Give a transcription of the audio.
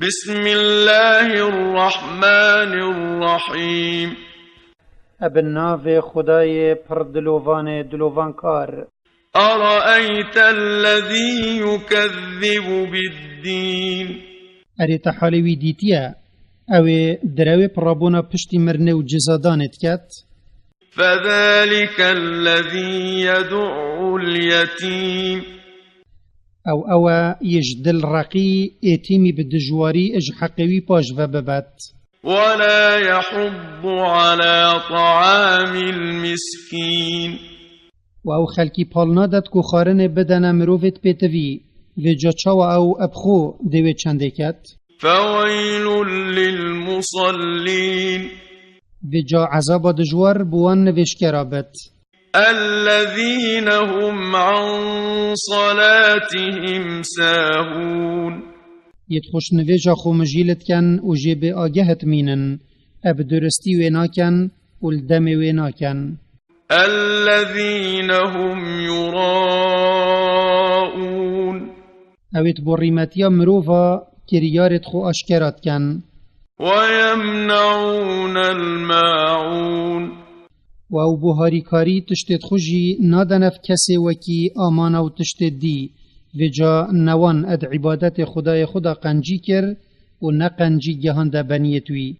بسم الله الرحمن الرحيم ابن ناف خدای پر دلوان دلوانکار. أرأيت الذي يكذب بالدين اری تحالوی دیتیا او دروی پرابونا پشتی مرنه و جزادانت کت. فذلك الذي يدع اليتيم او يجدل رقي اتيمي بدجواري اج حقوي باش وببت. ولا يحض على طعام المسكين او خلقي پالنادت کو خارن بدن مروفت بيتوي وجا چاو او ابخو دوي چندكت. فويل للمصلين وجا عذاب دجوار بوان نوشكرابت. الذين هم عن صلاتهم ساهون يتخش نويجا خو مجيلت كان و جيب آگهت مينن اب درستي ويناكن والدم ويناكن. الذين هم يراءون اويت بوريمتيا مروفا كريارت خو اشكرات كان. ويمنعون الماعون و او بوهاری کاری تشتت خوشی نادنف کسی وکی آمانا و تشتت دی و جا نوان اد عبادت خدای خدا قنجی کر و نه قنجی گهان ده بنیتوی.